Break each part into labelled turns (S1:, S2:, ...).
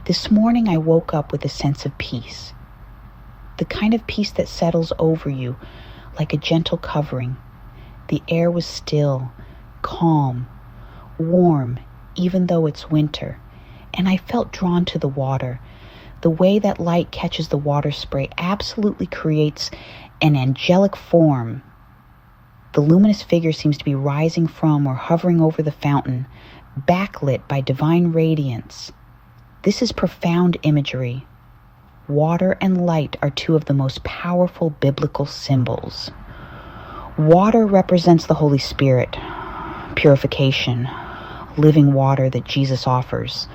S1: This morning I woke up with a sense of peace. The kind of peace that settles over you like a gentle covering. The air was still, calm, warm, even though it's winter. And I felt drawn to the water. The way that light catches the water spray absolutely creates an angelic form. The luminous figure seems to be rising from or hovering over the fountain, backlit by divine radiance. This is profound imagery. Water and light are two of the most powerful biblical symbols. Water represents the Holy Spirit, purification, living water that Jesus offers.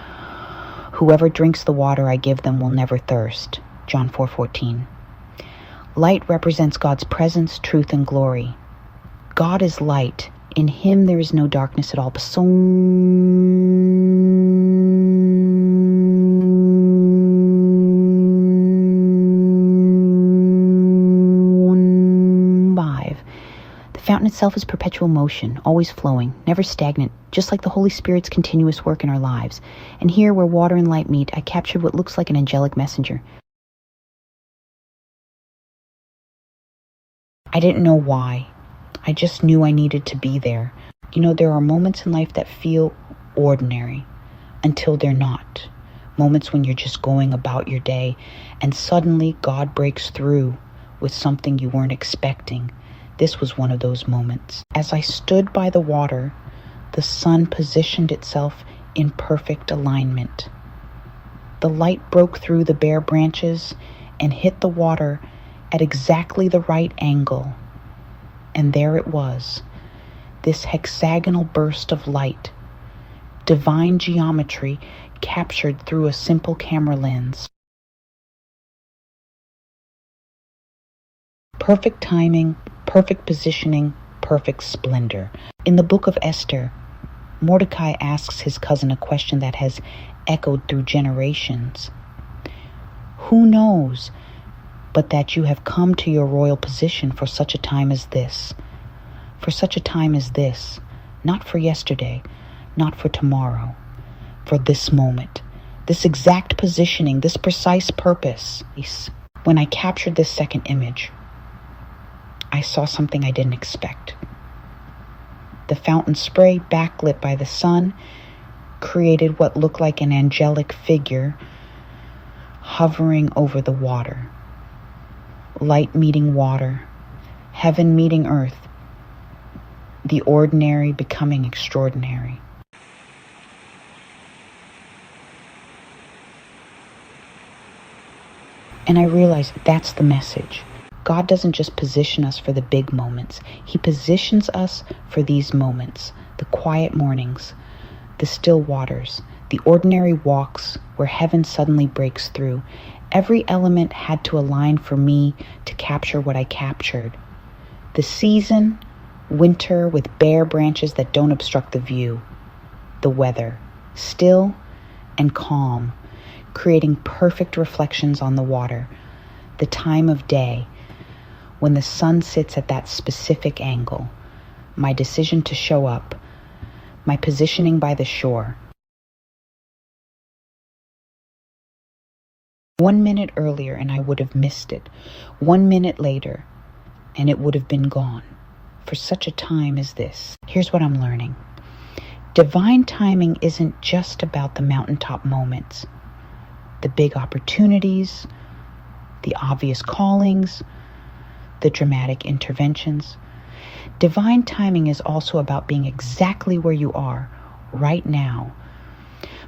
S1: Whoever drinks the water I give them will never thirst. John 4:14. Light represents God's presence, truth, and glory. God is light. In him there is no darkness at all. The fountain itself is perpetual motion, always flowing, never stagnant, just like the Holy Spirit's continuous work in our lives. And here, where water and light meet, I captured what looks like an angelic messenger. I didn't know why. I just knew I needed to be there. You know, there are moments in life that feel ordinary until they're not. Moments when you're just going about your day and suddenly God breaks through with something you weren't expecting. This was one of those moments. As I stood by the water, the sun positioned itself in perfect alignment. The light broke through the bare branches and hit the water at exactly the right angle. And there it was, this hexagonal burst of light, divine geometry captured through a simple camera lens. Perfect timing, perfect positioning, perfect splendor. In the book of Esther, Mordecai asks his cousin a question that has echoed through generations. Who knows but that you have come to your royal position for such a time as this? For such a time as this, not for yesterday, not for tomorrow, for this moment, this exact positioning, this precise purpose. When I captured this second image, I saw something I didn't expect. The fountain spray, backlit by the sun, created what looked like an angelic figure hovering over the water. Light meeting water, heaven meeting earth, the ordinary becoming extraordinary. And I realized that's the message. God doesn't just position us for the big moments. He positions us for these moments, the quiet mornings, the still waters, the ordinary walks where heaven suddenly breaks through. Every element had to align for me to capture what I captured. The season, winter with bare branches that don't obstruct the view. The weather, still and calm, creating perfect reflections on the water. The time of day, when the sun sits at that specific angle, my decision to show up, my positioning by the shore. 1 minute earlier and I would have missed it. 1 minute later and it would have been gone. For such a time as this. Here's what I'm learning. Divine timing isn't just about the mountaintop moments, the big opportunities, the obvious callings, the dramatic interventions. Divine timing is also about being exactly where you are right now,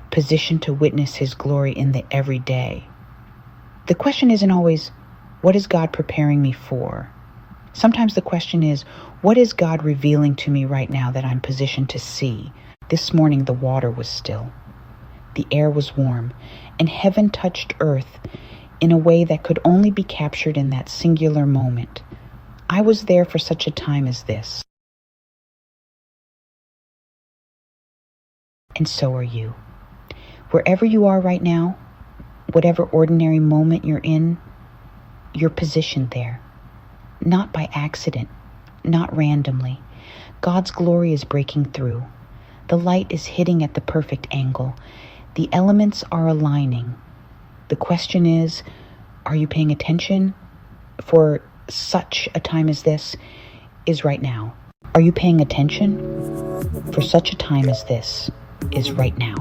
S1: positioned to witness his glory in the everyday. The question isn't always, what is God preparing me for? Sometimes the question is, what is God revealing to me right now that I'm positioned to see? This morning the water was still, the air was warm, and heaven touched earth in a way that could only be captured in that singular moment. I was there for such a time as this. And so are you. Wherever you are right now, whatever ordinary moment you're in, you're positioned there. Not by accident, not randomly. God's glory is breaking through. The light is hitting at the perfect angle. The elements are aligning. The question is, are you paying attention? For such a time as this is right now. Are you paying attention? For such a time as this is right now.